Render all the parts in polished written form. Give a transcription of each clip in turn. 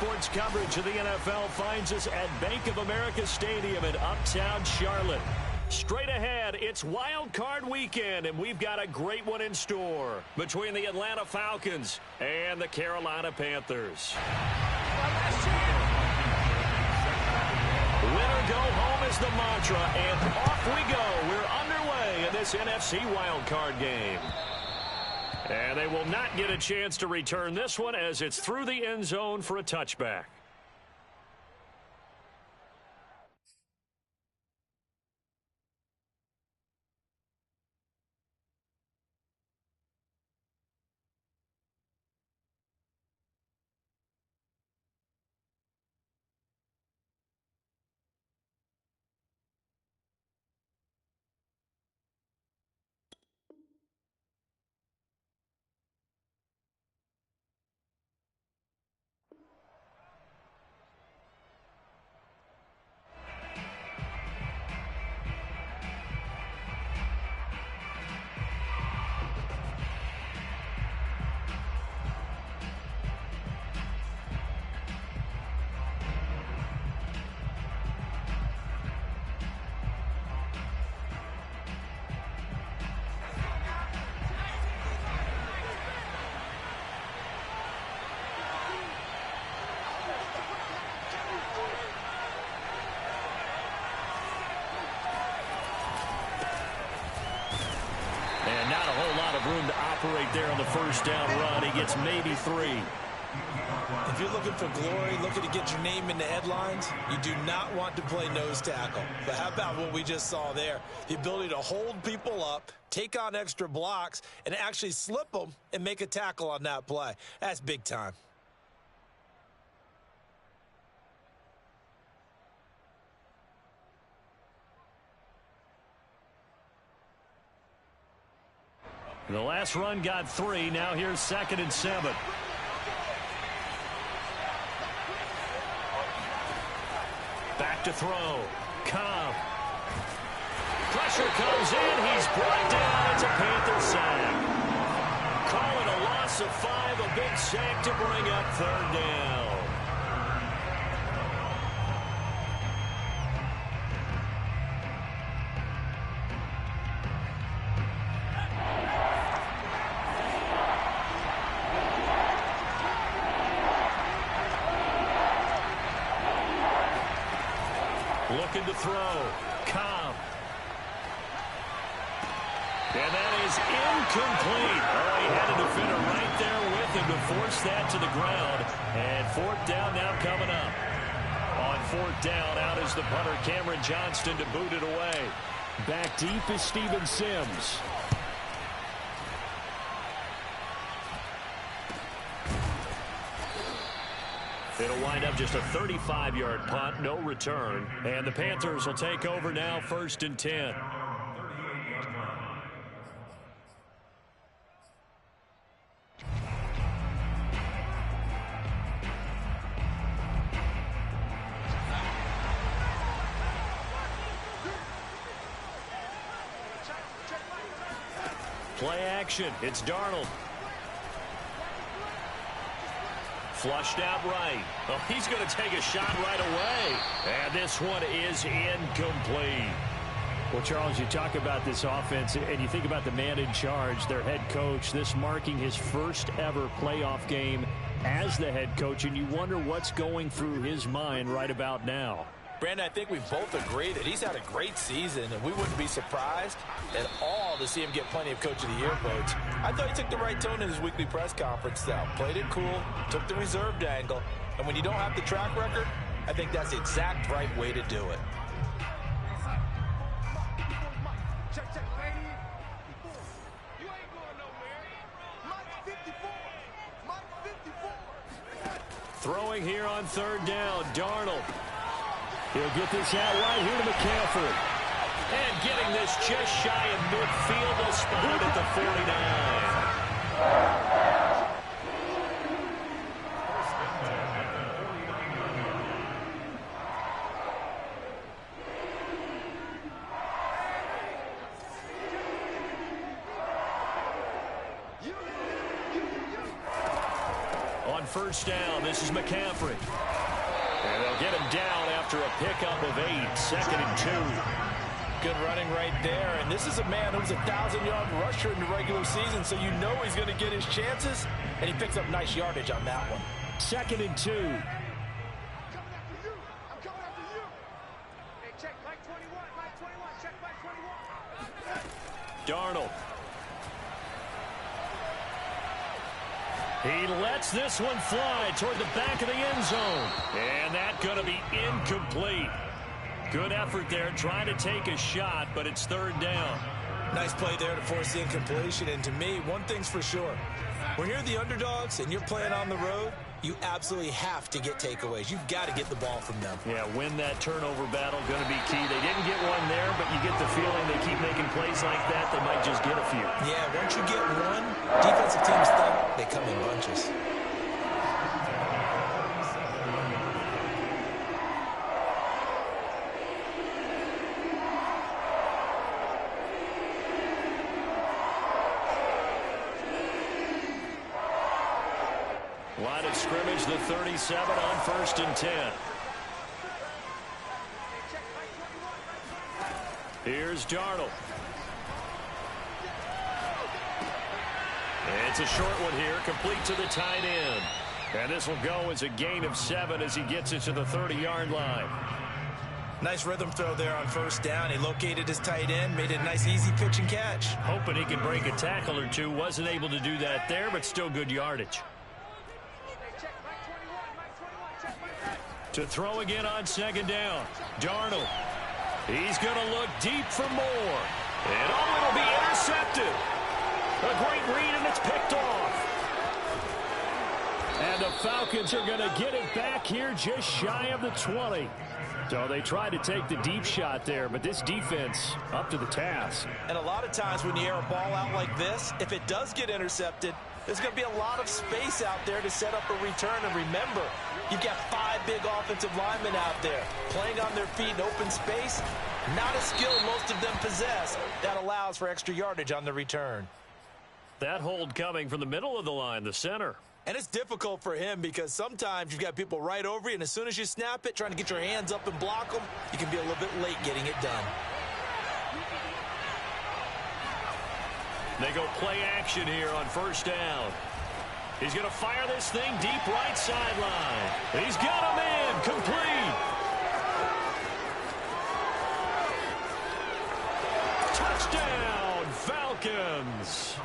sports coverage of the NFL finds us at Bank of America Stadium in Uptown Charlotte. Straight ahead, it's Wild Card Weekend, and we've got a great one in store between the Atlanta Falcons and the Carolina Panthers. Winner go home is the mantra, and off we go. We're underway in this NFC Wild Card game. And they will not get a chance to return this one as it's through the end zone for a touchback. And not a whole lot of room to operate there on the first down run. He gets maybe 3. If you're looking for glory, looking to get your name in the headlines, you do not want to play nose tackle. But how about what we just saw there? The ability to hold people up, take on extra blocks, and actually slip them and make a tackle on that play. That's big time. The last run got 3. Now here's 2nd and 7. Back to throw. Cobb. Pressure comes in. He's brought down. It's a Panther sack. Call it a loss of 5. A big sack to bring up 3rd down. Looking to throw. Cobb. And that is incomplete. Oh, he had a defender right there with him to force that to the ground. And 4th down now coming up. On 4th down, out is the punter, Cameron Johnston, to boot it away. Back deep is Steven Sims. It'll wind up just a 35-yard punt, no return. And the Panthers will take over now, 1st and 10. Play action. It's Darnold. Flushed out right. Oh, he's going to take a shot right away. And this one is incomplete. Well, Charles, you talk about this offense, and you think about the man in charge, their head coach, this marking his first ever playoff game as the head coach, and you wonder what's going through his mind right about now. Brandon, I think we both agree that he's had a great season, and we wouldn't be surprised at all to see him get plenty of Coach of the Year votes. I thought he took the right tone in his weekly press conference, though. Played it cool, took the reserved angle, and when you don't have the track record, I think that's the exact right way to do it. Throwing here on 3rd down, Darnold. He'll get this out right here to McCaffrey. And getting this just shy of midfield, will spot it at the 49. On first down. This is McCaffrey. And they'll get him down after a pickup of 8, 2nd and 2. Good running right there. And this is a man who was a 1,000-yard rusher in the regular season, so you know he's going to get his chances. And he picks up nice yardage on that one. 2nd and 2. Darnold. He lets this one fly toward the back of the end zone. And that's going to be incomplete. Good effort there trying to take a shot, but it's 3rd down. Nice play there to force the incompletion. And to me, one thing's for sure. When you're the underdogs and you're playing on the road, you absolutely have to get takeaways. You've got to get the ball from them. Yeah, win that turnover battle, going to be key. They didn't get one there, but you get the feeling they keep making plays like that, they might just get a few. Yeah, once you get one, defensive teams think they come in bunches. Line of scrimmage, the 37 on 1st and 10. Here's Darnold. It's a short one here, complete to the tight end. And this will go as a gain of 7 as he gets it to the 30-yard line. Nice rhythm throw there on 1st down. He located his tight end, made it a nice easy pitch and catch. Hoping he can break a tackle or two. Wasn't able to do that there, but still good yardage. To throw again on 2nd down. Darnold. He's going to look deep for more. And it'll be intercepted. A great read, and it's picked off. And the Falcons are going to get it back here just shy of the 20. So they tried to take the deep shot there, but this defense up to the task. And a lot of times when you air a ball out like this, if it does get intercepted, there's going to be a lot of space out there to set up a return. And remember, you've got 5 big offensive linemen out there playing on their feet in open space. Not a skill most of them possess. That allows for extra yardage on the return. That hold coming from the middle of the line, the center. And it's difficult for him because sometimes you've got people right over you, and as soon as you snap it, trying to get your hands up and block them, you can be a little bit late getting it done. They go play action here on 1st down. He's going to fire this thing deep right sideline. He's got him in. Complete. Touchdown, Falcons.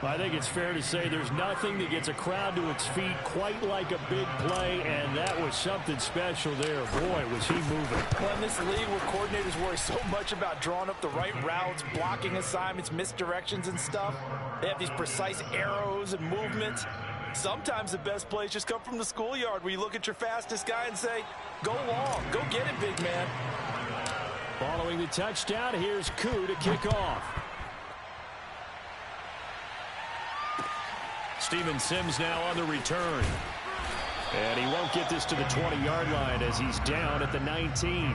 I think it's fair to say there's nothing that gets a crowd to its feet quite like a big play, and that was something special there. Boy, was he moving. Well, in this league where coordinators worry so much about drawing up the right routes, blocking assignments, misdirections and stuff, they have these precise arrows and movements. Sometimes the best plays just come from the schoolyard where you look at your fastest guy and say, go long, go get it, big man. Following the touchdown, here's Koo to kick off. Steven Sims now on the return. And he won't get this to the 20-yard line as he's down at the 19.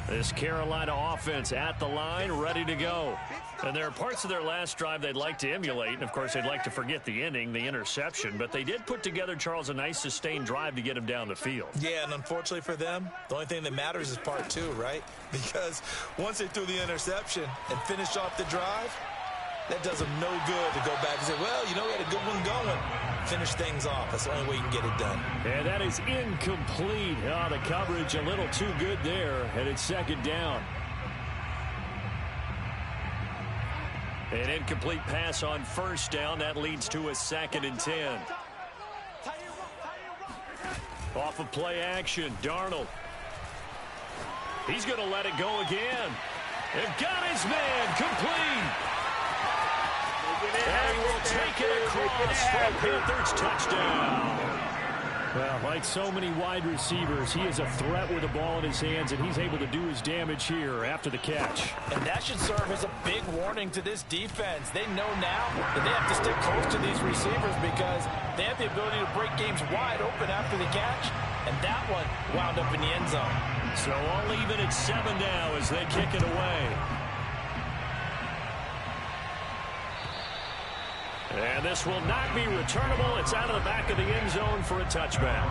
This Carolina offense at the line, ready to go. And there are parts of their last drive they'd like to emulate. And, of course, they'd like to forget the inning, the interception. But they did put together, Charles, a nice sustained drive to get him down the field. Yeah, and unfortunately for them, the only thing that matters is part 2, right? Because once they threw the interception and finished off the drive, that does them no good to go back and say, well, you know, we had a good one going. Finish things off. That's the only way you can get it done. And that is incomplete. Oh, the coverage a little too good there. And it's 2nd down. An incomplete pass on 1st down. That leads to a 2nd and 10. Off of play action, Darnold. He's going to let it go again. And got his man complete. And will take it across for a Panthers touchdown. Well, like so many wide receivers, he is a threat with the ball in his hands, and he's able to do his damage here after the catch. And that should serve as a big warning to this defense. They know now that they have to stick close to these receivers because they have the ability to break games wide open after the catch, and that one wound up in the end zone. So all even at 7 now as they kick it away. And this will not be returnable. It's out of the back of the end zone for a touchback.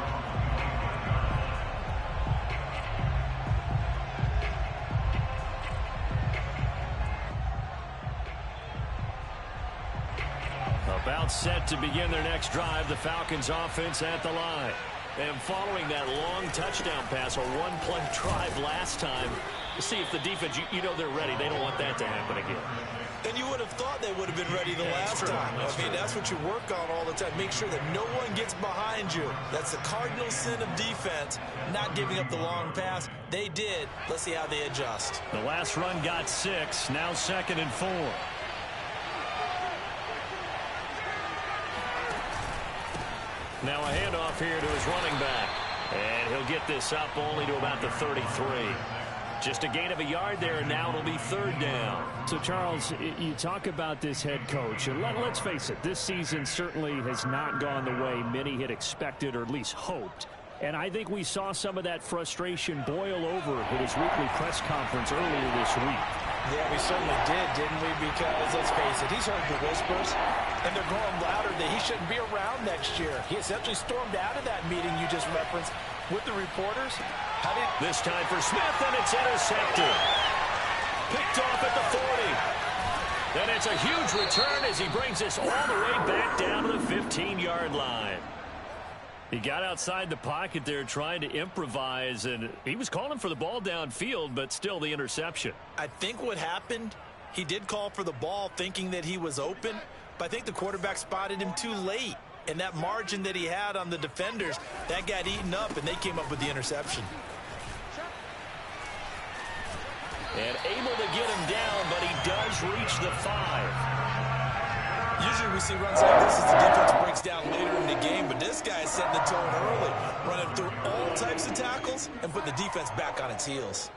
About set to begin their next drive, the Falcons offense at the line. And following that long touchdown pass, a one-play drive last time, to see if the defense, you know they're ready. They don't want that to happen again. And you would have thought they would have been ready the last time. That's what you work on all the time. Make sure that no one gets behind you. That's the cardinal sin of defense, not giving up the long pass. They did. Let's see how they adjust. The last run got 6, now 2nd and 4. Now a handoff here to his running back. And he'll get this up only to about the 33. Just a gain of a yard there, and now it'll be 3rd down. So, Charles, you talk about this head coach, and let's face it, this season certainly has not gone the way many had expected or at least hoped. And I think we saw some of that frustration boil over at his weekly press conference earlier this week. Yeah, we certainly did, didn't we? Because, let's face it, he's heard the whispers, and they're growing louder that he shouldn't be around next year. He essentially stormed out of that meeting you just referenced with the reporters. This time for Smith, and it's intercepted. Picked off at the 40. And it's a huge return as he brings this all the way back down to the 15-yard line. He got outside the pocket there trying to improvise, and he was calling for the ball downfield, but still the interception. I think what happened, he did call for the ball thinking that he was open, but I think the quarterback spotted him too late. And that margin that he had on the defenders, that got eaten up, and they came up with the interception. And able to get him down, but he does reach the 5. Usually we see runs like this as the defense breaks down later in the game, but this guy is setting the tone early, running through all types of tackles and putting the defense back on its heels.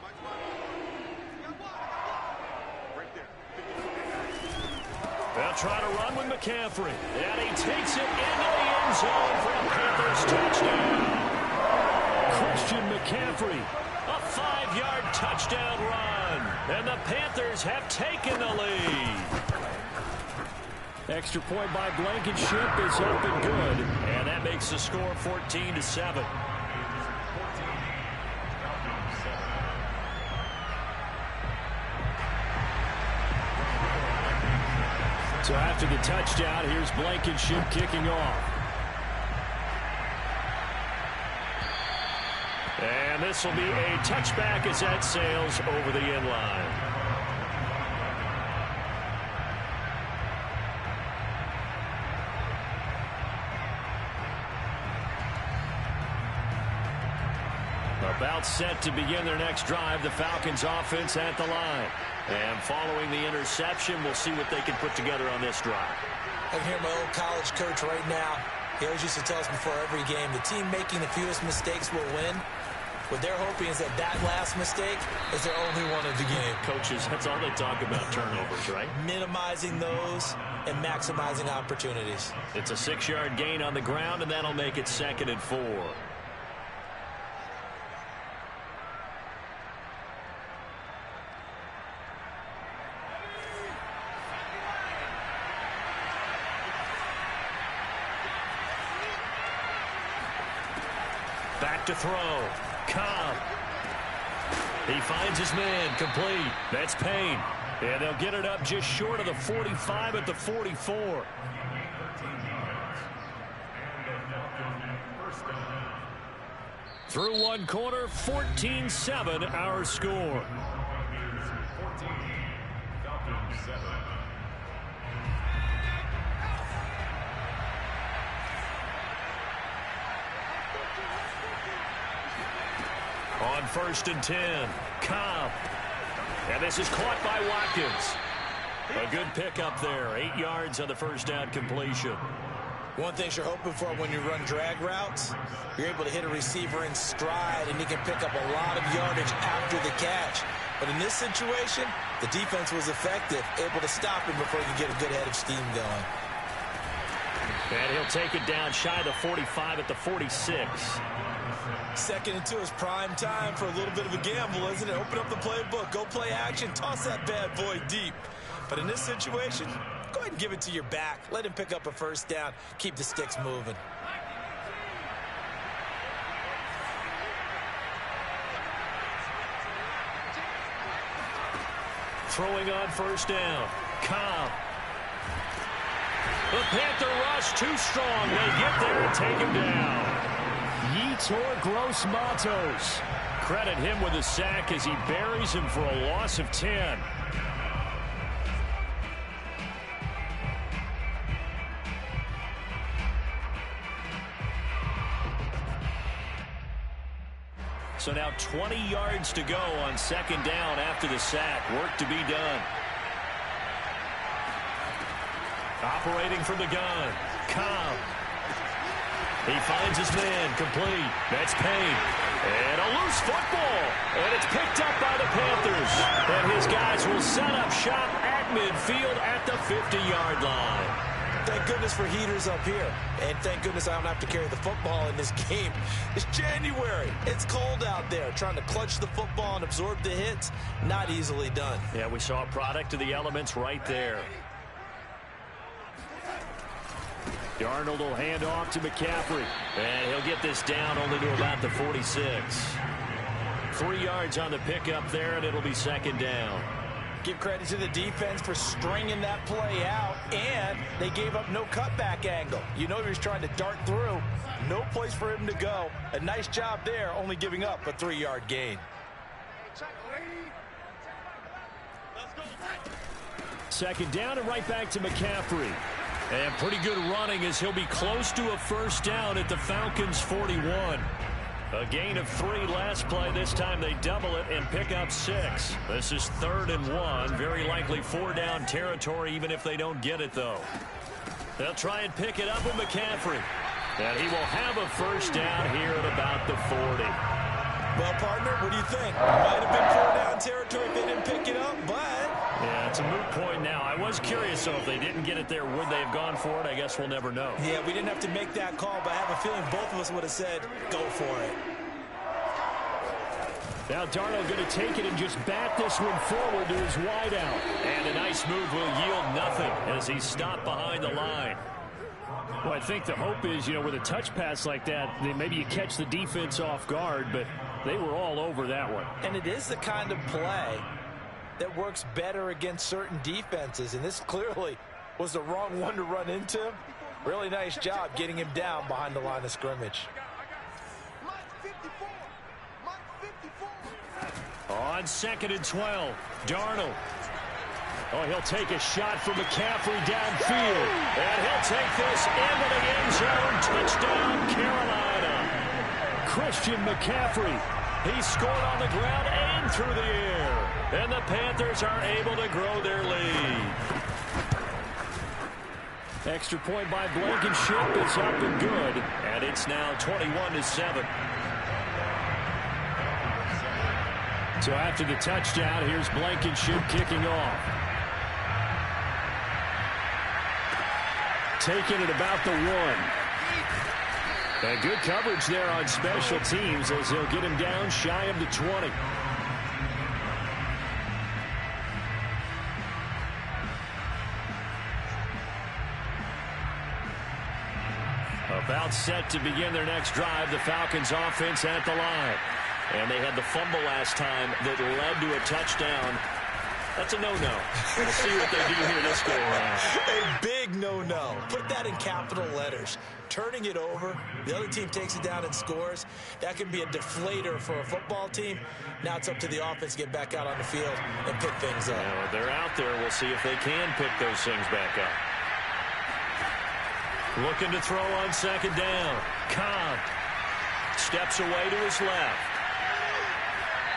They'll try to run with McCaffrey. And he takes it into the end zone for a Panthers touchdown. Christian McCaffrey, a 5-yard touchdown run. And the Panthers have taken the lead. Extra point by Blankenship is up and good. And that makes the score 14-7. So after the touchdown, here's Blankenship kicking off. And this will be a touchback as that sails over the end line. About set to begin their next drive, the Falcons offense at the line. And following the interception, we'll see what they can put together on this drive. I can hear my old college coach right now. He always used to tell us before every game, the team making the fewest mistakes will win. What they're hoping is that last mistake is their only one of the game. Coaches, that's all they talk about, turnovers, right? Minimizing those and maximizing opportunities. It's a 6-yard gain on the ground, and that'll make it 2nd and 4. Back to throw. Cobb. He finds his man. Complete. That's Payne. And they'll get it up just short of the 45 at the 44. Through one quarter, 14-7 our score. On 1st and 10, Cobb. And this is caught by Watkins. A good pickup there. 8 yards on the first down completion. One thing you're hoping for when you run drag routes, you're able to hit a receiver in stride, and he can pick up a lot of yardage after the catch. But in this situation, the defense was effective, able to stop him before he could get a good head of steam going. And he'll take it down shy of the 45 at the 46. 2nd and 2 is prime time for a little bit of a gamble, isn't it? Open up the playbook, go play action, toss that bad boy deep. But in this situation, go ahead and give it to your back. Let him pick up a first down. Keep the sticks moving. Throwing on first down. Cobb. The Panther rush too strong. They get there and take him down. Yetur Gross-Matos. Credit him with a sack as he buries him for a loss of 10. So now 20 yards to go on 2nd down after the sack. Work to be done. Operating from the gun. Cobb. He finds his man. Complete. That's Payne. And a loose football. And it's picked up by the Panthers. And his guys will set up shop at midfield at the 50-yard line. Thank goodness for heaters up here. And thank goodness I don't have to carry the football in this game. It's January. It's cold out there. Trying to clutch the football and absorb the hits, not easily done. Yeah, we saw a product of the elements right there. Darnold will hand off to McCaffrey. And he'll get this down only to about the 46. 3 yards on the pickup there, and it'll be 2nd down. Give credit to the defense for stringing that play out, and they gave up no cutback angle. You know he was trying to dart through. No place for him to go. A nice job there, only giving up a 3-yard gain. 2nd down and right back to McCaffrey. And pretty good running as he'll be close to a first down at the Falcons' 41. A gain of 3 last play. This time they double it and pick up 6. This is 3rd and 1. Very likely 4-down territory even if they don't get it, though. They'll try and pick it up with McCaffrey. And he will have a first down here at about the 40. Well, partner, what do you think? Might have been 4-down territory if they didn't pick it up, but... Yeah, it's a moot point now. I was curious, so if they didn't get it there, would they have gone for it? I guess we'll never know. Yeah, we didn't have to make that call, but I have a feeling both of us would have said, go for it. Now Darnold going to take it and just bat this one forward to his wideout. And a nice move will yield nothing as he's stopped behind the line. Well, I think the hope is, with a touch pass like that, maybe you catch the defense off guard, but they were all over that one. And it is the kind of play that works better against certain defenses, and this clearly was the wrong one to run into. Really nice job getting him down behind the line of scrimmage. On 2nd and 12, Darnold. Oh, he'll take a shot from McCaffrey downfield. And he'll take this into the end zone. Touchdown, Carolina. Christian McCaffrey. He scored on the ground and through the air. And the Panthers are able to grow their lead. Extra point by Blankenship is up and good. And it's now 21-7. So after the touchdown, here's Blankenship kicking off. Taking it about the 1. And good coverage there on special teams as he'll get him down shy of the 20. About set to begin their next drive, the Falcons offense at the line. And they had the fumble last time that led to a touchdown. That's a no-no. We'll see what they do here this go around. A big no-no. Put that in capital letters. Turning it over, the other team takes it down and scores. That can be a deflator for a football team. Now it's up to the offense to get back out on the field and pick things up. Yeah, they're out there. We'll see if they can pick those things back up. Looking to throw on 2nd down. Cobb steps away to his left.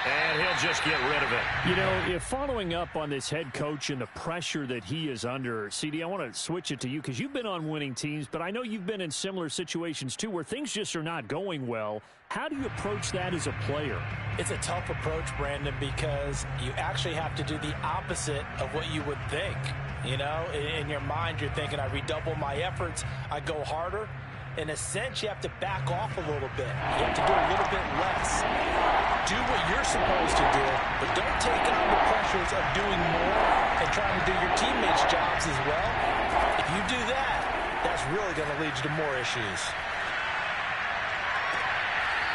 And he'll just get rid of it. You know, if following up on this head coach and the pressure that he is under, CD, I want to switch it to you because you've been on winning teams, but I know you've been in similar situations too where things just are not going well. How do you approach that as a player? It's a tough approach, Brandon, because you actually have to do the opposite of what you would think. You know, in your mind, you're thinking, I redouble my efforts, I go harder. In a sense, you have to back off a little bit. You have to do a little bit less. Do what you're supposed to do, but don't take on the pressures of doing more and trying to do your teammates' jobs as well. If you do that, that's really going to lead you to more issues.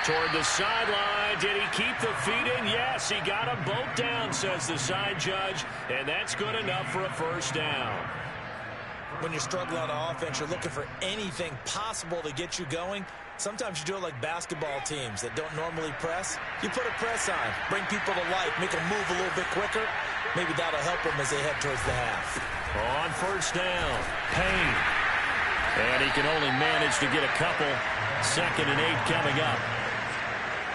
Toward the sideline. Did he keep the feet in? Yes, he got them both down, says the side judge, and that's good enough for a first down. When you're struggling on offense, you're looking for anything possible to get you going. Sometimes you do it like basketball teams that don't normally press. You put a press on, bring people to life, make them move a little bit quicker. Maybe that'll help them as they head towards the half. On first down, Payne. And he can only manage to get a couple. 2nd and 8 coming up.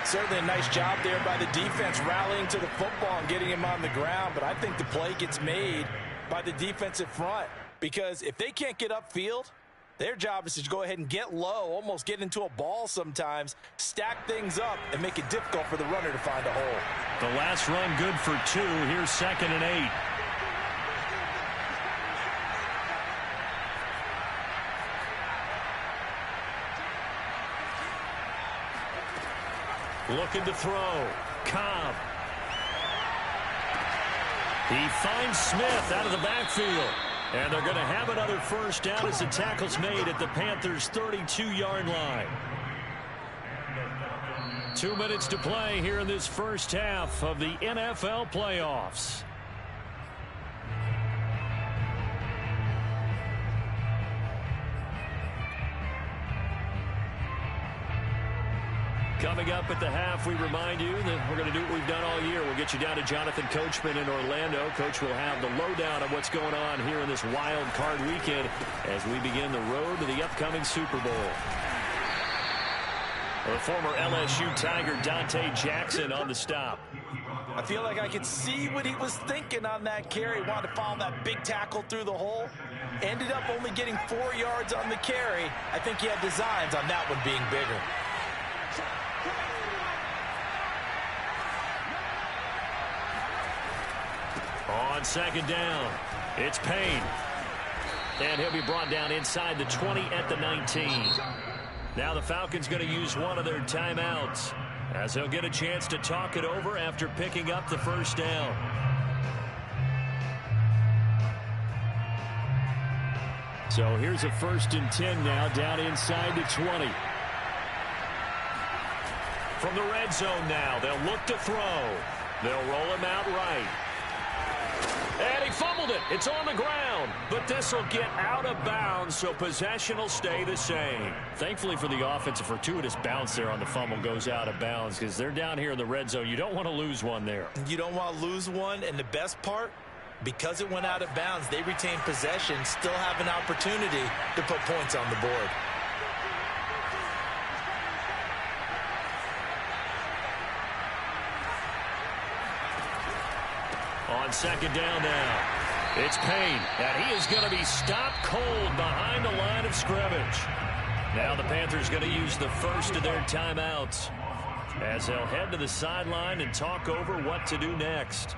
Certainly a nice job there by the defense rallying to the football and getting him on the ground. But I think the play gets made by the defensive front. Because if they can't get upfield, their job is to go ahead and get low, almost get into a ball sometimes, stack things up, and make it difficult for the runner to find a hole. The last run good for 2. Here's 2nd and 8. Looking to throw. Cobb. He finds Smith out of the backfield. And they're going to have another first down as the tackle's made at the Panthers' 32-yard line. 2 minutes to play here in this first half of the NFL playoffs. Coming up at the half, we remind you that we're going to do what we've done all year. We'll get you down to Jonathan Coachman in Orlando. Coach will have the lowdown on what's going on here in this wild card weekend as we begin the road to the upcoming Super Bowl. The former LSU Tiger Dante Jackson on the stop. I feel like I could see what he was thinking on that carry. Wanted to follow that big tackle through the hole. Ended up only getting 4 yards on the carry. I think he had designs on that one being bigger. On 2nd down, it's Payne. And he'll be brought down inside the 20 at the 19. Now the Falcons going to use one of their timeouts as he'll get a chance to talk it over after picking up the first down. So here's a 1st and 10 now down inside the 20. From the red zone now, they'll look to throw. They'll roll him out right. And he fumbled it. It's on the ground. But this will get out of bounds, so possession will stay the same. Thankfully for the offense, a fortuitous bounce there on the fumble goes out of bounds because they're down here in the red zone. You don't want to lose one there. You don't want to lose one, and the best part, because it went out of bounds, they retain possession, still have an opportunity to put points on the board. On 2nd down now, it's Payne, and he is going to be stopped cold behind the line of scrimmage. Now the Panthers going to use the first of their timeouts as they'll head to the sideline and talk over what to do next.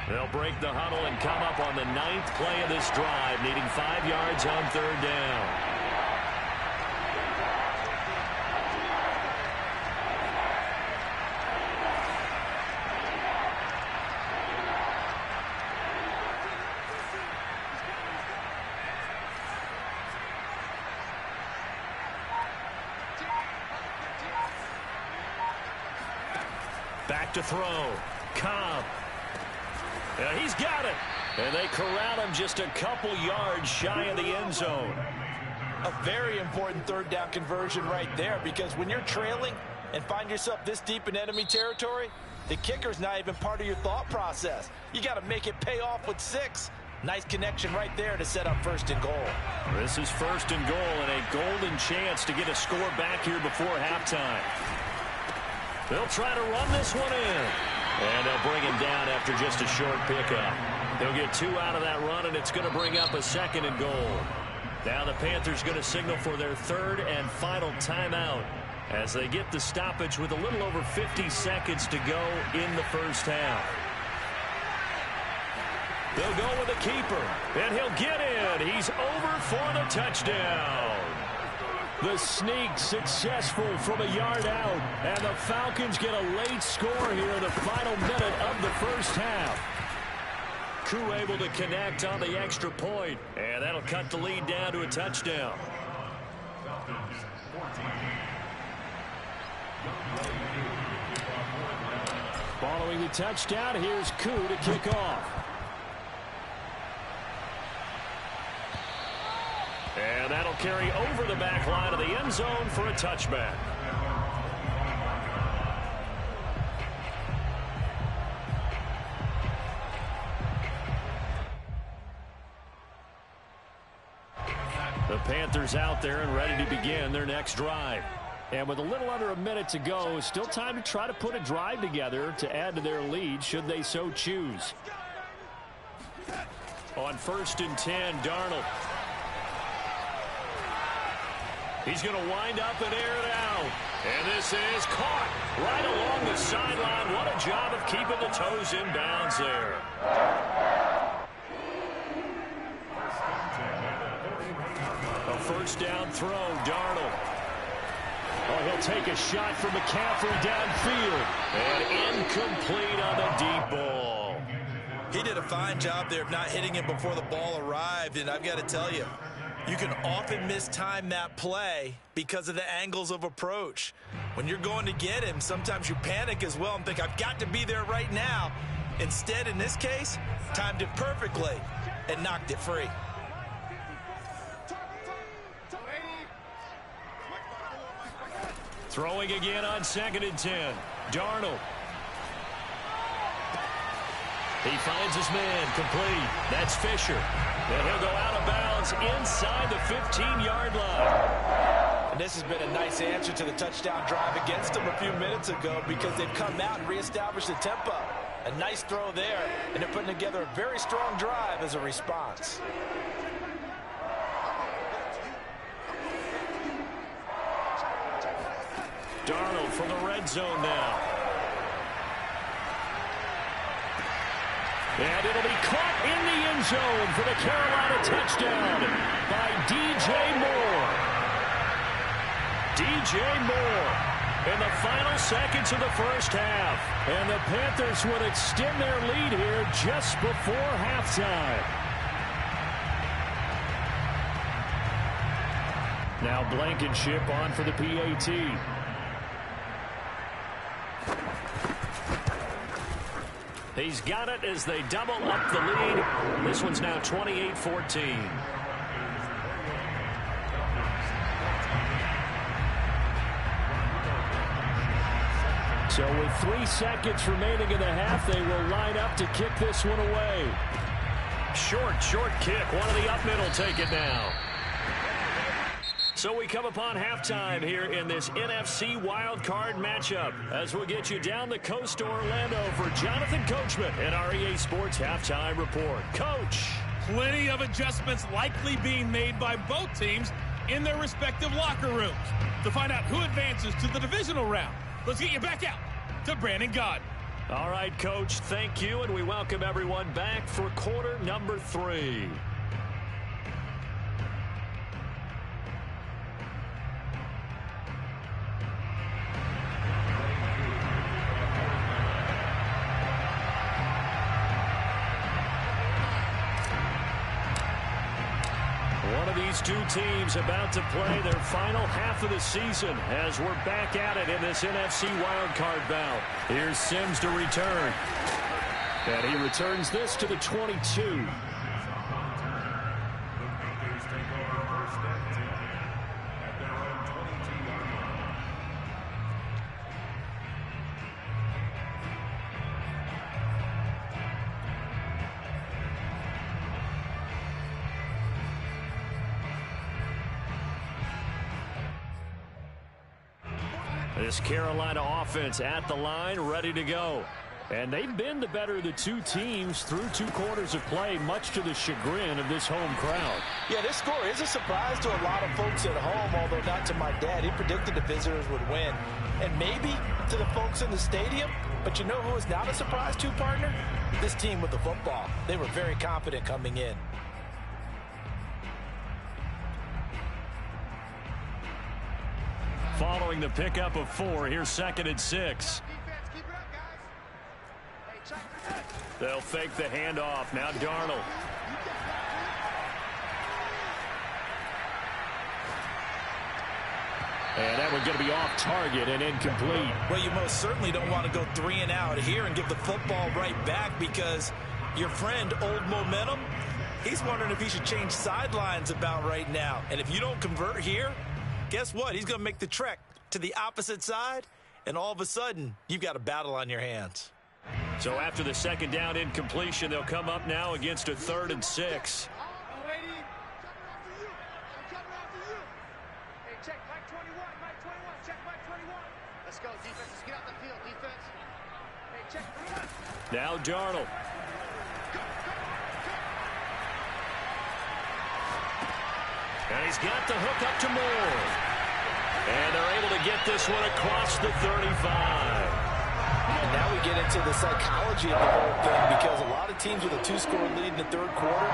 They'll break the huddle and come up on the 9th play of this drive, needing 5 yards on 3rd down. Back to throw. Cobb. Yeah, he's got it. And they corral him just a couple yards shy of the end zone. A very important 3rd down conversion right there, because when you're trailing and find yourself this deep in enemy territory, the kicker's not even part of your thought process. You got to make it pay off with 6. Nice connection right there to set up 1st and goal. This is 1st and goal and a golden chance to get a score back here before halftime. They'll try to run this one in. And they'll bring him down after just a short pickup. They'll get 2 out of that run, and it's going to bring up a 2nd and goal. Now the Panthers going to signal for their 3rd and final timeout as they get the stoppage with a little over 50 seconds to go in the first half. They'll go with the keeper, and he'll get in. He's over for the touchdown. The sneak successful from a yard out, and the Falcons get a late score here in the final minute of the first half. Koo able to connect on the extra point, and that'll cut the lead down to a touchdown. Following the touchdown, here's Koo to kick off. And that'll carry over the back line of the end zone for a touchback. The Panthers out there and ready to begin their next drive. And with a little under a minute to go, still time to try to put a drive together to add to their lead should they so choose. On 1st and 10, Darnold. He's going to wind up and air it out. And this is caught right along the sideline. What a job of keeping the toes in bounds there. A 1st down throw, Darnold. Oh, he'll take a shot from McCaffrey downfield. And incomplete on the deep ball. He did a fine job there of not hitting him before the ball arrived. And I've got to tell you, you can often mistime that play because of the angles of approach. When you're going to get him, sometimes you panic as well and think, I've got to be there right now. Instead, in this case, timed it perfectly and knocked it free. Throwing again on 2nd and 10. Darnold. He finds his man complete. That's Fisher. And he'll go out of bounds inside the 15-yard line. And this has been a nice answer to the touchdown drive against them a few minutes ago because they've come out and reestablished the tempo. A nice throw there, and they're putting together a very strong drive as a response. Darnold from the red zone now. And it'll be caught in the end zone for the Carolina touchdown by DJ Moore. DJ Moore in the final seconds of the first half. And the Panthers would extend their lead here just before halftime. Now Blankenship on for the PAT. He's got it as they double up the lead. This one's now 28-14. So with 3 seconds remaining in the half, they will line up to kick this one away. Short kick. One of the up mid will take it now. So we come upon halftime here in this NFC wildcard matchup as we'll get you down the coast to Orlando for Jonathan Coachman and our EA Sports Halftime Report. Coach. Plenty of adjustments likely being made by both teams in their respective locker rooms. To find out who advances to the divisional round, let's get you back out to Brandon Gaudin. All right, Coach, thank you, and we welcome everyone back for quarter number 3. One of these two teams about to play their final half of the season as we're back at it in this NFC wildcard bout. Here's Sims to return. And he returns this to the 22. This Carolina offense at the line, ready to go. And they've been the better of the two teams through 2 quarters of play, much to the chagrin of this home crowd. Yeah, this score is a surprise to a lot of folks at home, although not to my dad. He predicted the visitors would win. And maybe to the folks in the stadium. But you know who is not a surprise to, partner? This team with the football. They were very confident coming in. Following the pickup of 4, here's 2nd and 6. They'll fake the handoff. Now Darnold. And that one's going to be off target and incomplete. Well, you most certainly don't want to go 3 and out here and give the football right back, because your friend, Old Momentum, he's wondering if he should change sidelines about right now. And if you don't convert here, guess what? He's going to make the trek to the opposite side, and all of a sudden, you've got a battle on your hands. So after the 2nd down incompletion, they'll come up now against a 3rd and 6. Now Darnold. And he's got the hook up to Moore. And they're able to get this one across the 35. And now we get into the psychology of the whole thing, because a lot of teams with a 2-score lead in the 3rd quarter,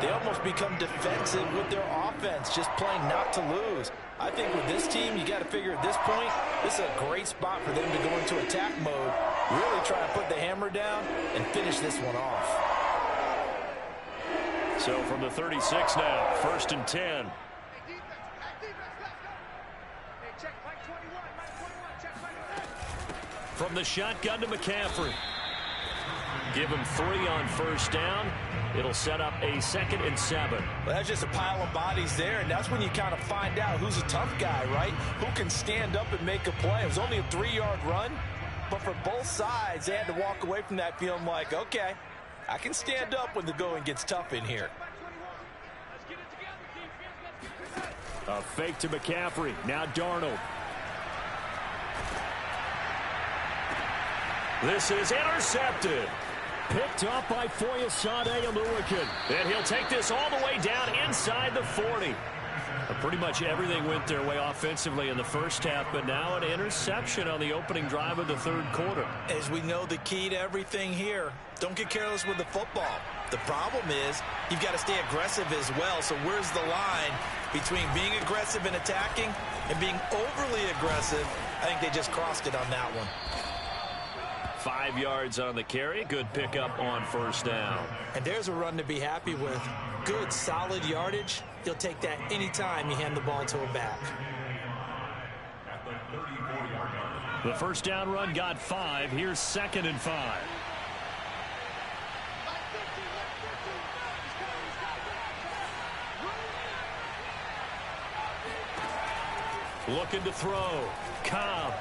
they almost become defensive with their offense, just playing not to lose. I think with this team, you got to figure at this point, this is a great spot for them to go into attack mode, really try to put the hammer down and finish this one off. So from the 36 now, 1st and 10. From the shotgun to McCaffrey. Give him 3 on 1st down. It'll set up a 2nd and 7. Well, that's just a pile of bodies there, and that's when you kind of find out who's a tough guy, right? Who can stand up and make a play. It was only a 3-yard run, but for both sides, they had to walk away from that feeling like, okay, I can stand up when the going gets tough in here. A fake to McCaffrey. Now Darnold. This is intercepted. Picked up by Foyesade Oluwakan. And he'll take this all the way down inside the 40. Pretty much everything went their way offensively in the first half, but now an interception on the opening drive of the 3rd quarter. As we know, the key to everything here, don't get careless with the football. The problem is you've got to stay aggressive as well. So where's the line between being aggressive and attacking and being overly aggressive? I think they just crossed it on that one. 5 yards on the carry. Good pickup on 1st down. And there's a run to be happy with. Good, solid yardage. He'll take that anytime you hand the ball to a back. The 1st down run got 5. Here's 2nd and 5. Looking to throw. Cobb.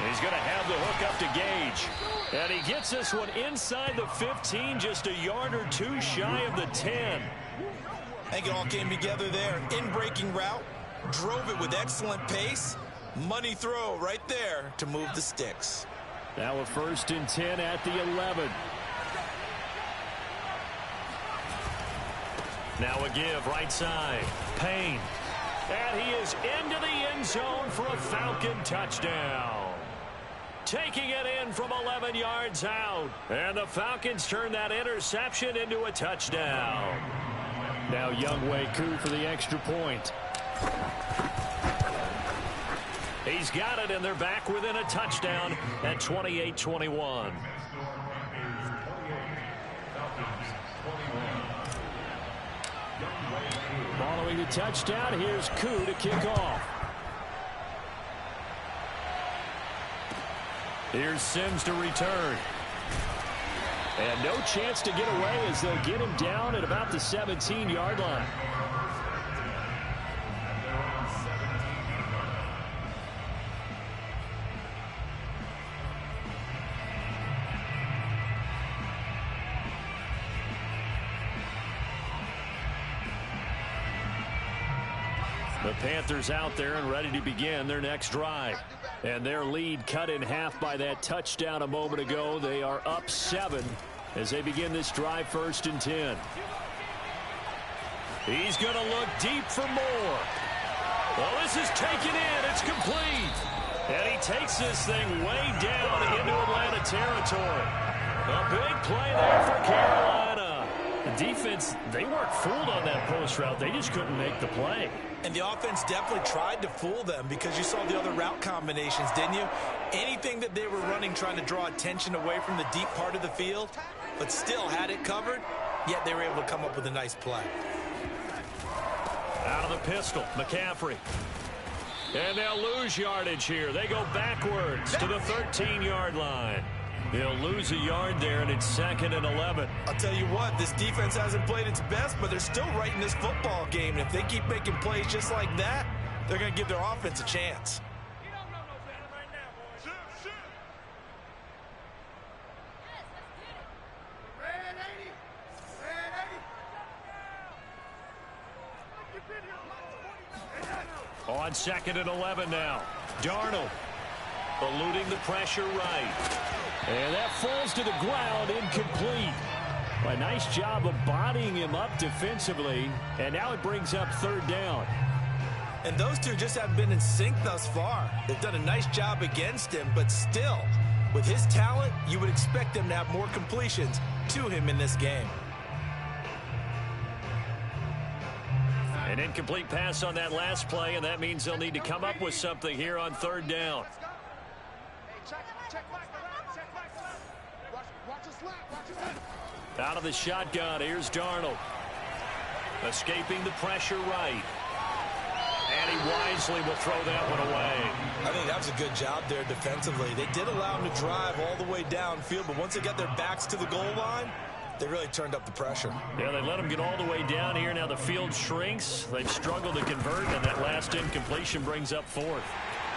He's going to have the hook up to Gage. And he gets this one inside the 15, just a yard or 2 shy of the 10. I think it all came together there. In-breaking route, drove it with excellent pace. Money throw right there to move the sticks. Now a 1st and 10 at the 11. Now a give right side. Payne. And he is into the end zone for a Falcon touchdown. Taking it in from 11 yards out. And the Falcons turn that interception into a touchdown. Now Younghoe Koo for the extra point. He's got it, and they're back within a touchdown at 28-21. Following the touchdown, here's Koo to kick off. Here's Sims to return. And no chance to get away as they'll get him down at about the 17-yard line. The Panthers out there and ready to begin their next drive. And their lead cut in half by that touchdown a moment ago. They are up 7 as they begin this drive, 1st and 10. He's going to look deep for more. Well, this is taken in. It's complete. And he takes this thing way down into Atlanta territory. A big play there for Carolina. The defense, they weren't fooled on that post route. They just couldn't make the play. And the offense definitely tried to fool them because you saw the other route combinations, didn't you? Anything that they were running trying to draw attention away from the deep part of the field, but still had it covered, yet they were able to come up with a nice play. Out of the pistol, McCaffrey. And they'll lose yardage here. They go backwards to the 13-yard line. They'll lose a yard there, and it's 2nd and 11. I'll tell you what, this defense hasn't played its best, but they're still right in this football game. And if they keep making plays just like that, they're going to give their offense a chance. On 2nd and 11 now. Darnold eluding the pressure right. And that falls to the ground, incomplete. A nice job of bodying him up defensively. And now it brings up 3rd down. And those two just haven't been in sync thus far. They've done a nice job against him, but still, with his talent, you would expect them to have more completions to him in this game. An incomplete pass on that last play, and that means they'll need to come up with something here on 3rd down. Out of the shotgun, here's Darnold. Escaping the pressure right. And he wisely will throw that one away. I think that was a good job there defensively. They did allow him to drive all the way downfield, but once they got their backs to the goal line, they really turned up the pressure. Yeah, they let him get all the way down here. Now the field shrinks. They've struggled to convert, and that last incompletion brings up 4th.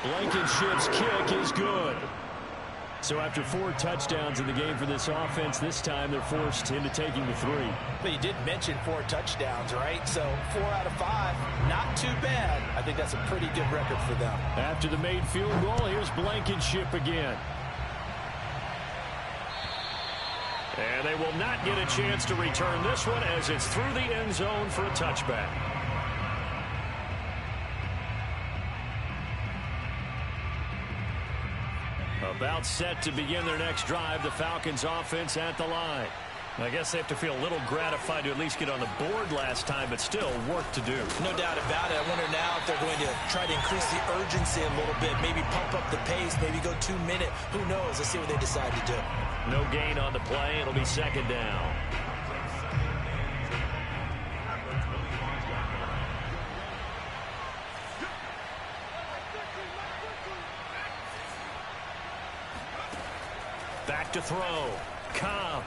Blankenship's kick is good. So after 4 touchdowns in the game for this offense, this time they're forced into taking the 3. But you did mention 4 touchdowns, right? So 4 out of 5, not too bad. I think that's a pretty good record for them. After the made field goal, here's Blankenship again. And they will not get a chance to return this one as it's through the end zone for a touchback. About set to begin their next drive, the Falcons offense at the line. I guess they have to feel a little gratified to at least get on the board last time, but still work to do. No doubt about it. I wonder now if they're going to try to increase the urgency a little bit, maybe pump up the pace, maybe go 2-minute. Who knows? Let's see what they decide to do. No gain on the play. It'll be 2nd down. Back to throw. Cobb.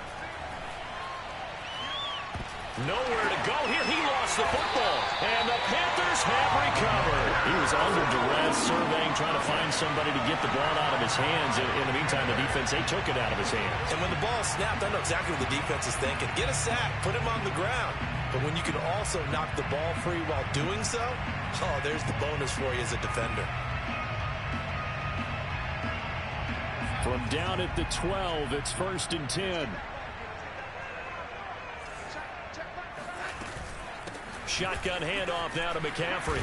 Nowhere to go here. He lost the football. And the Panthers have recovered. He was under duress, surveying, trying to find somebody to get the ball out of his hands. In the meantime, the defense, they took it out of his hands. And when the ball snapped, I know exactly what the defense is thinking. Get a sack. Put him on the ground. But when you can also knock the ball free while doing so, oh, there's the bonus for you as a defender. From down at the 12, it's 1st and 10. Shotgun handoff now to McCaffrey.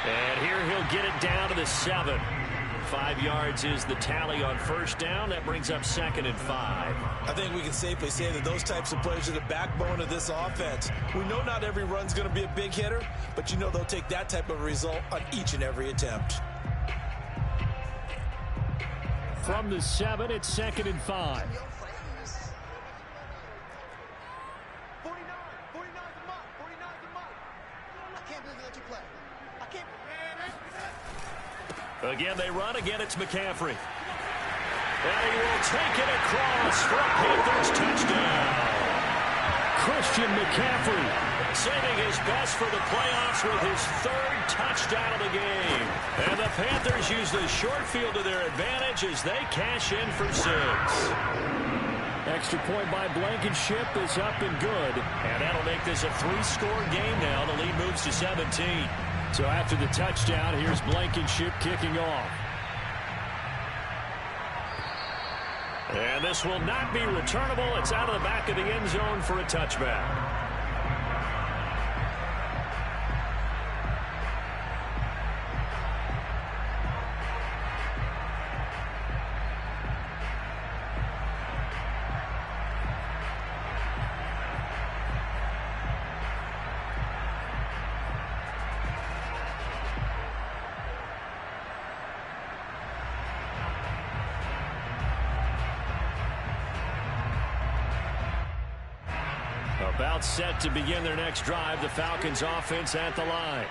And here he'll get it down to the 7. 5 yards is the tally on 1st down. That brings up 2nd and 5. I think we can safely say that those types of plays are the backbone of this offense. We know not every run's going to be a big hitter, but you know they'll take that type of result on each and every attempt. From the 7, it's 2nd and 5. Again, they run. Again, it's McCaffrey. And he will take it across for a Panthers touchdown. Christian McCaffrey saving his best for the playoffs with his 3rd touchdown of the game. And the Panthers use the short field to their advantage as they cash in for 6. Extra point by Blankenship is up and good. And that'll make this a 3-score game now. The lead moves to 17. So after the touchdown, here's Blankenship kicking off. And this will not be returnable. It's out of the back of the end zone for a touchback. About set to begin their next drive. The Falcons offense at the line.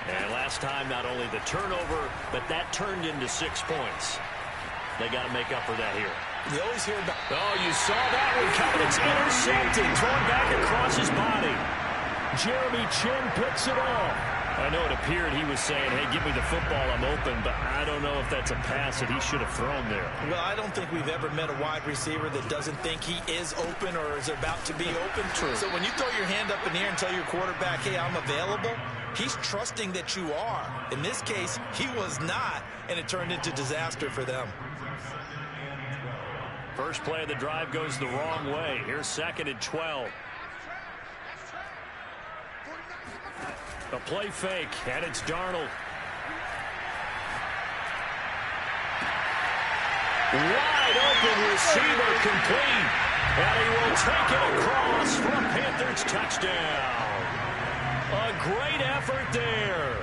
And last time, not only the turnover, but that turned into 6 points. They got to make up for that here. You always hear about... Oh, you saw that one coming. It's intercepted. Thrown back across his body. Jeremy Chin picks it off. I know it appeared he was saying, hey, give me the football, I'm open, but I don't know if that's a pass that he should have thrown there. Well, I don't think we've ever met a wide receiver that doesn't think he is open or is about to be open. True. So when you throw your hand up in the air and tell your quarterback, hey, I'm available, he's trusting that you are. In this case, he was not, and it turned into disaster for them. First play of the drive goes the wrong way. Here's 2nd and 12. A play fake, and it's Darnold. Wide open receiver complete. And he will take it across for a Panthers touchdown. A great effort there.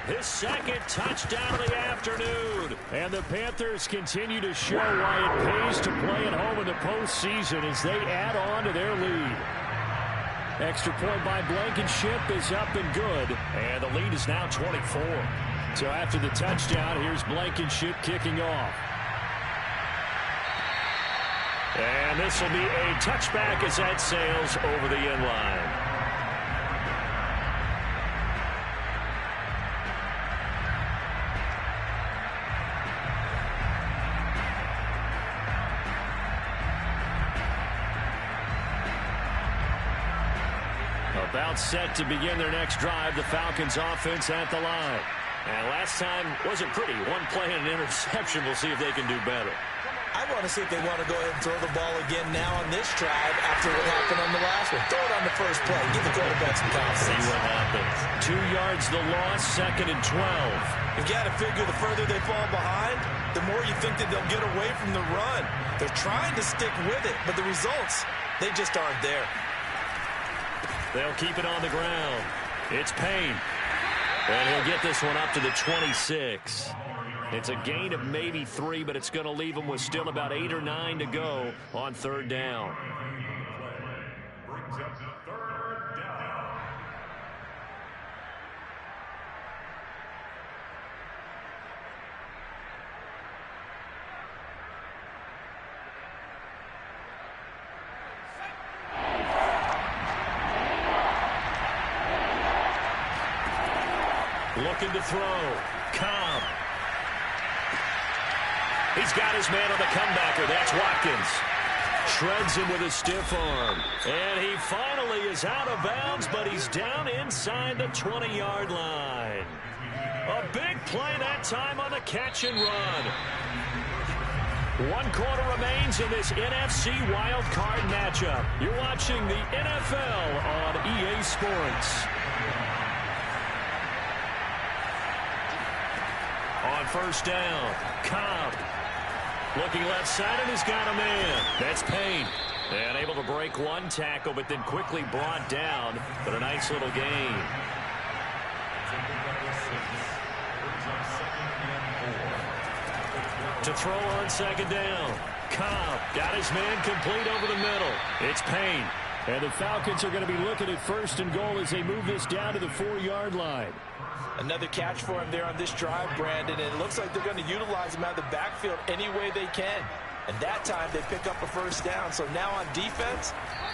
His 2nd touchdown of the afternoon. And the Panthers continue to show why it pays to play at home in the postseason as they add on to their lead. Extra point by Blankenship is up and good. And the lead is now 24. So after the touchdown, here's Blankenship kicking off. And this will be a touchback as that sails over the end line. About set to begin their next drive. The Falcons offense at the line. And last time wasn't pretty. One play and an interception. We'll see if they can do better. I want to see if they want to go ahead and throw the ball again now on this drive after what happened on the last one. Throw it on the first play. Give the quarterback some confidence. See what happens. 2 yards the loss, 2nd and 12. You've got to figure the further they fall behind, the more you think that they'll get away from the run. They're trying to stick with it, but the results, they just aren't there. They'll keep it on the ground. It's Payne. And he'll get this one up to the 26. It's a gain of maybe 3, but it's going to leave them with still about 8 or 9 to go on 3rd down. Looking to throw. Cobb. He's got his man on the comebacker. That's Watkins. Shreds him with a stiff arm. And he finally is out of bounds, but he's down inside the 20-yard line. A big play that time on the catch and run. 1 quarter remains in this NFC wildcard matchup. You're watching the NFL on EA Sports. On 1st down, Cobb. Looking left side, and he's got a man. That's Payne. And able to break 1 tackle, but then quickly brought down. But a nice little gain. To throw on 2nd down. Cobb got his man complete over the middle. It's Payne. And the Falcons are going to be looking at 1st and goal as they move this down to the 4-yard line. Another catch for him there on this drive, Brandon, and it looks like they're going to utilize him out of the backfield any way they can. And that time they pick up a 1st down. So now on defense,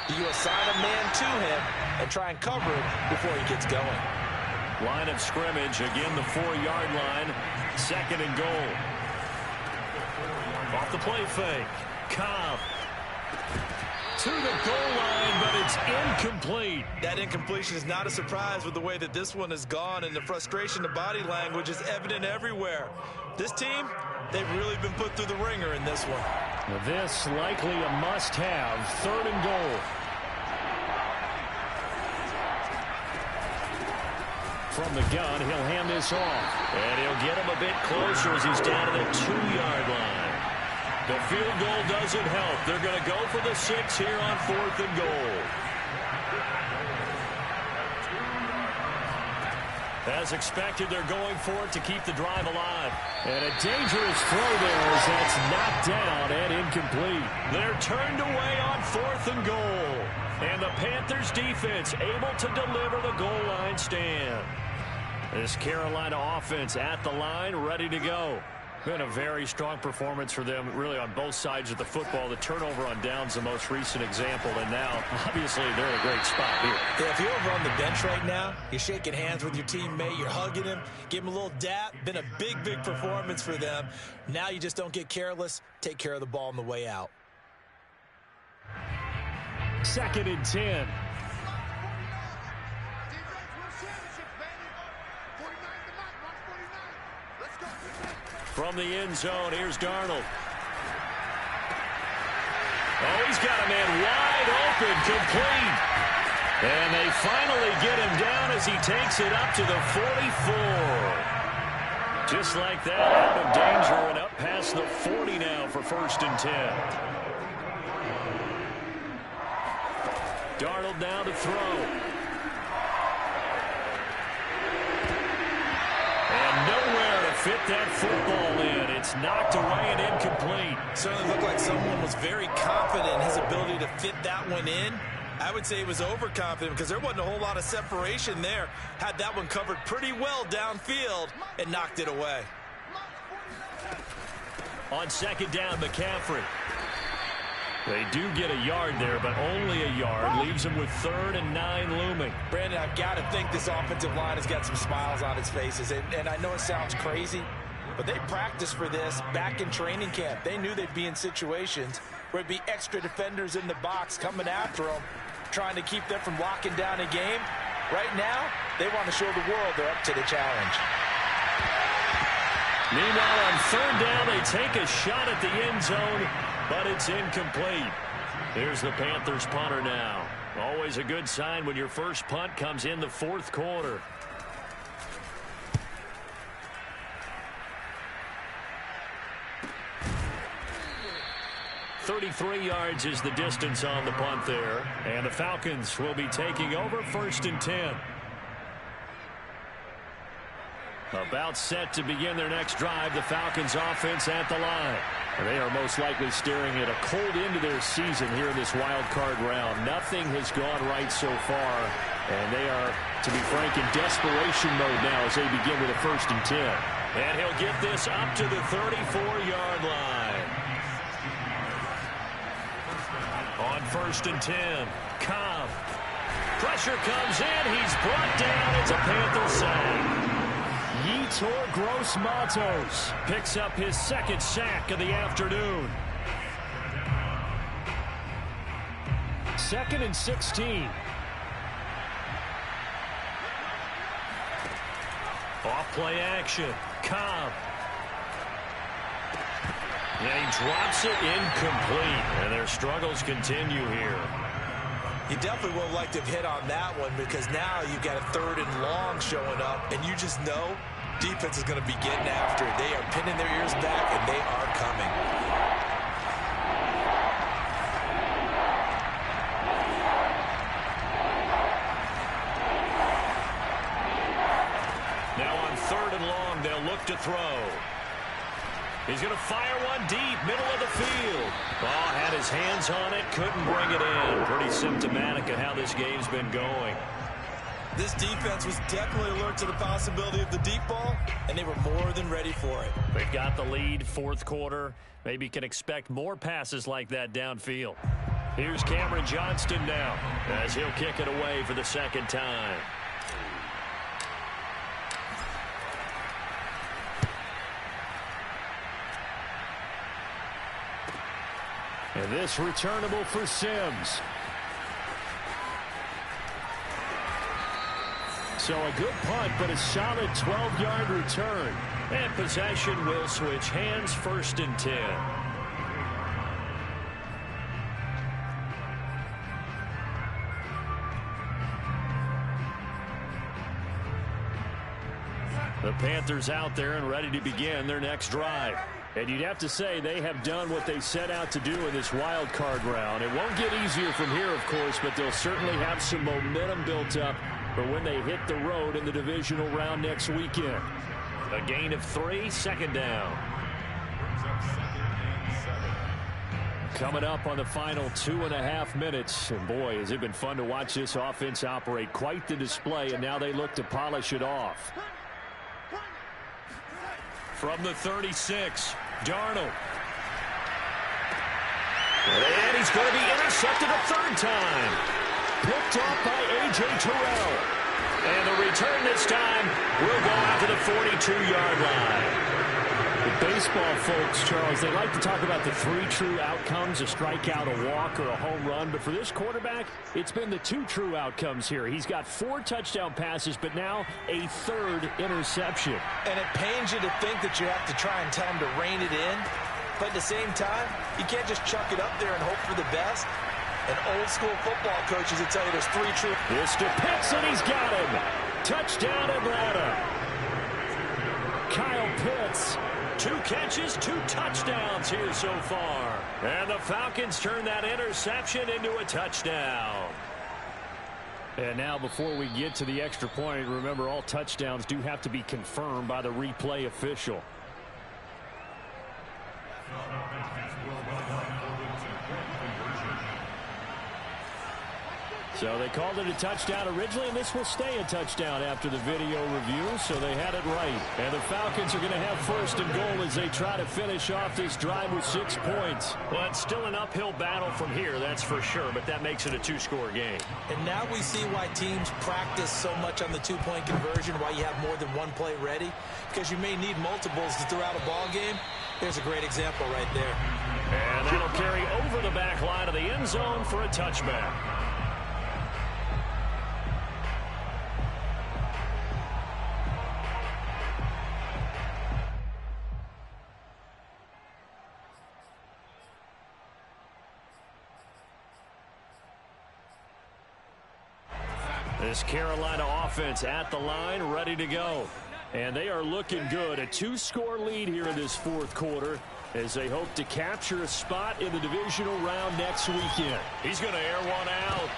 you assign a man to him and try and cover it before he gets going. Line of scrimmage, again the 4-yard line, 2nd and goal. Off the play fake, Cobb. to the goal line, but it's incomplete. That incompletion is not a surprise with the way that this one has gone, and the frustration, the body language is evident everywhere. This team, they've really been put through the ringer in this one. This likely a must-have, 3rd and goal. From the gun, he'll hand this off. And he'll get him a bit closer as he's down to the 2-yard line. The field goal doesn't help. They're going to go for the 6 here on 4th and goal. As expected, they're going for it to keep the drive alive. And a dangerous throw there as that's knocked down and incomplete. They're turned away on 4th and goal. And the Panthers defense able to deliver the goal line stand. This Carolina offense at the line, ready to go. Been a very strong performance for them, really, on both sides of the football. The turnover on downs, the most recent example, and now, obviously, they're in a great spot here. Yeah, if you're over on the bench right now, you're shaking hands with your teammate, you're hugging him, give him a little dap. Been a big, big performance for them. Now you just don't get careless. Take care of the ball on the way out. 2nd and 10. From the end zone, here's Darnold. Oh, he's got a man wide open, complete. And they finally get him down as he takes it up to the 44. Just like that, out of danger and up past the 40 now for 1st and 10. Darnold now to throw. And nowhere to fit that football in. It's knocked away and incomplete. Certainly looked like someone was very confident in his ability to fit that one in. I would say he was overconfident because there wasn't a whole lot of separation there. Had that one covered pretty well downfield and knocked it away. On 2nd down, McCaffrey. They do get a yard there, but only a yard. Leaves them with 3rd and 9 looming. Brandon, I've got to think this offensive line has got some smiles on its faces. And I know it sounds crazy, but they practiced for this back in training camp. They knew they'd be in situations where it'd be extra defenders in the box coming after them, trying to keep them from locking down a game. Right now, they want to show the world they're up to the challenge. Meanwhile, on 3rd down, they take a shot at the end zone, but it's incomplete. Here's the Panthers punter now. Always a good sign when your first punt comes in the 4th quarter. .33 yards is the distance on the punt there. And the Falcons will be taking over 1st and 10. About set to begin their next drive, the Falcons offense at the line. And they are most likely staring at a cold end to their season here in this wild card round. Nothing has gone right so far, and they are, to be frank, in desperation mode now as they begin with a 1st and 10. And he'll get this up to the 34-yard line. On 1st and 10, Cobb. Pressure comes in. He's brought down. It's a Panther sack. Yetur Gross-Matos picks up his 2nd sack of the afternoon. 2nd and 16. Off play action. Cobb. And he drops it incomplete. And their struggles continue here. You definitely would have liked to have hit on that one because now you've got a 3rd and long showing up, and you just know defense is going to be getting after it. They are pinning their ears back, and they are coming. Now on 3rd and long, they'll look to throw. He's going to fire one deep, middle of the field. Ball had his hands on it, couldn't bring it in. Pretty symptomatic of how this game's been going. This defense was definitely alert to the possibility of the deep ball, and they were more than ready for it. They've got the lead, 4th quarter. Maybe can expect more passes like that downfield. Here's Cameron Johnston now as he'll kick it away for the 2nd time. And this returnable for Sims. So a good punt, but a solid 12-yard return. And possession will switch hands, 1st and 10. The Panthers out there and ready to begin their next drive. And you'd have to say they have done what they set out to do in this wild card round. It won't get easier from here, of course, but they'll certainly have some momentum built up for when they hit the road in the divisional round next weekend. A gain of 3, 2nd down. Coming up on the final 2.5 minutes. And boy, has it been fun to watch this offense operate. Quite the display, and now they look to polish it off. From the 36, Darnold. And he's going to be intercepted a 3rd time. Picked off by A.J. Terrell. And the return this time will go out to the 42-yard line. The baseball folks, Charles, they like to talk about the 3 true outcomes, a strikeout, a walk, or a home run. But for this quarterback, it's been the 2 true outcomes here. He's got 4 touchdown passes, but now a 3rd interception. And it pains you to think that you have to try and tell him to rein it in. But at the same time, you can't just chuck it up there and hope for the best. And old-school football coaches will tell you there's 3 true. This to Pitts, and he's got him. Touchdown, Atlanta. Kyle Pitts. 2 catches, 2 touchdowns here so far. And the Falcons turn that interception into a touchdown. And now before we get to the extra point, remember all touchdowns do have to be confirmed by the replay official. So they called it a touchdown originally, and this will stay a touchdown after the video review, so they had it right. And the Falcons are going to have 1st and goal as they try to finish off this drive with 6 points. Well, it's still an uphill battle from here, that's for sure, but that makes it a 2-score game. And now we see why teams practice so much on the 2-point conversion, why you have more than 1 play ready, because you may need multiples to throw out a ball game. There's a great example right there. And that'll carry over the back line of the end zone for a touchback. This Carolina offense at the line, ready to go. And they are looking good. A 2-score lead here in this 4th quarter as they hope to capture a spot in the divisional round next weekend. He's going to air one out.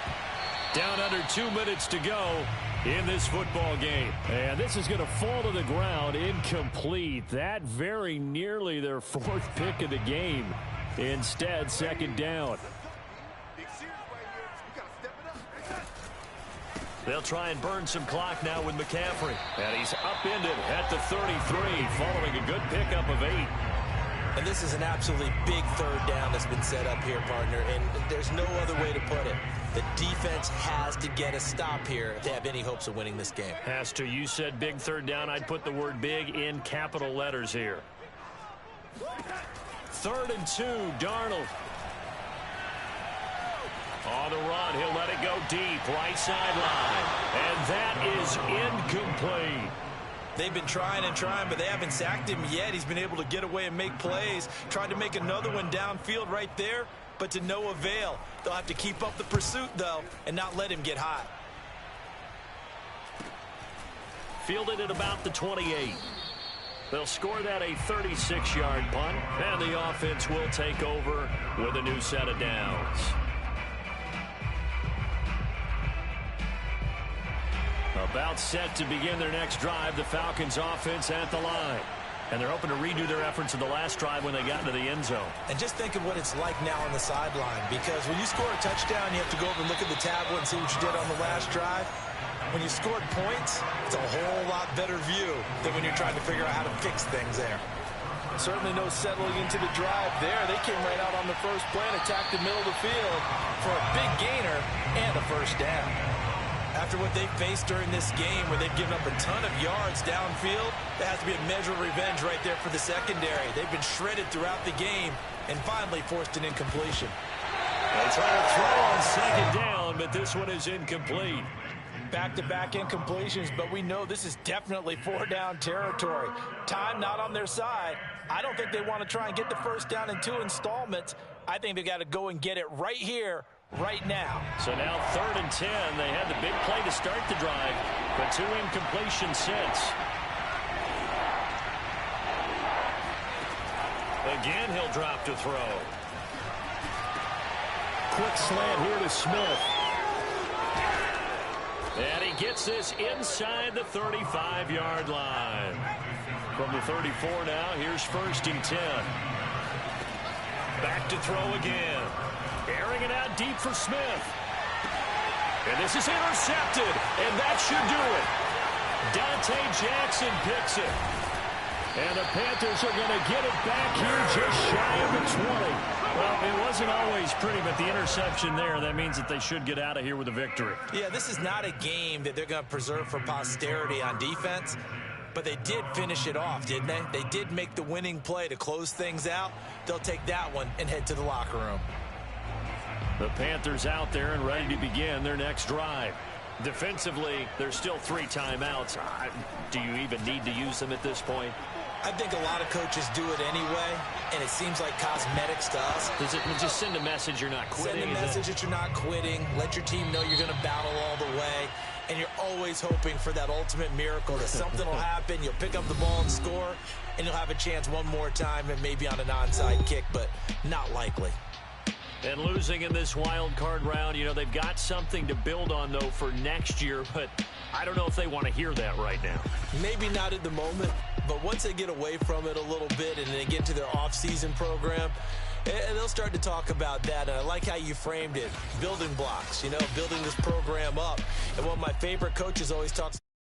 Down under 2 minutes to go in this football game. And this is going to fall to the ground, incomplete. That very nearly their 4th pick of the game. Instead, 2nd down. They'll try and burn some clock now with McCaffrey. And he's upended at the 33 following a good pickup of 8. And this is an absolutely big 3rd down that's been set up here, partner. And there's no other way to put it. The defense has to get a stop here if they have any hopes of winning this game. Has to. You said big 3rd down. I'd put the word big in capital letters here. 3rd and 2, Darnold. On the run, he'll let it go deep, right sideline. And that is incomplete. They've been trying and trying, but they haven't sacked him yet. He's been able to get away and make plays. Tried to make another one downfield right there, but to no avail. They'll have to keep up the pursuit, though, and not let him get hot. Fielded at about the 28. They'll score that a 36-yard punt, and the offense will take over with a new set of downs. About set to begin their next drive, the Falcons offense at the line. And they're hoping to redo their efforts of the last drive when they got into the end zone. And just think of what it's like now on the sideline, because when you score a touchdown, you have to go over and look at the tablet and see what you did on the last drive. When you scored points, it's a whole lot better view than when you're trying to figure out how to fix things there. Certainly no settling into the drive there. They came right out on the first play and attacked the middle of the field for a big gainer and a 1st down. After what they faced during this game where they've given up a ton of yards downfield, that has to be a measure of revenge right there for the secondary. They've been shredded throughout the game, and finally forced an incompletion. They try to throw on second down, but this one is incomplete. Back-to-back incompletions, but we know this is definitely four-down territory. Time not on their side. I don't think they want to try and get the first down in 2 installments. I think they got to go and get it right here, right now. So now 3rd and 10. They had the big play to start the drive, but 2 incompletions since. Again, he'll drop to throw. Quick slant here to Smith. And he gets this inside the 35-yard line. From the 34 now, here's 1st and 10. Back to throw again. Airing it out deep for Smith. And this is intercepted, and that should do it. Dante Jackson picks it. And the Panthers are going to get it back here just shy of the 20. Well, it wasn't always pretty, but the interception there, that means that they should get out of here with a victory. Yeah, this is not a game that they're going to preserve for posterity on defense, but they did finish it off, didn't they? They did make the winning play to close things out. They'll take that one and head to the locker room. The Panthers out there and ready to begin their next drive. Defensively, there's still 3 timeouts. Do you even need to use them at this point? I think a lot of coaches do it anyway, and it seems like cosmetics to us. Does it just send a message you're not quitting? Send a message that you're not quitting. Let your team know you're going to battle all the way, and you're always hoping for that ultimate miracle that something will happen. You'll pick up the ball and score, and you'll have a chance one more time and maybe on an onside kick, but not likely. And losing in this wild card round, you know, they've got something to build on, though, for next year, but I don't know if they want to hear that right now. Maybe not at the moment, but once they get away from it a little bit and they get to their off-season program, they'll start to talk about that. And I like how you framed it, building blocks, you know, building this program up. And one of my favorite coaches always talks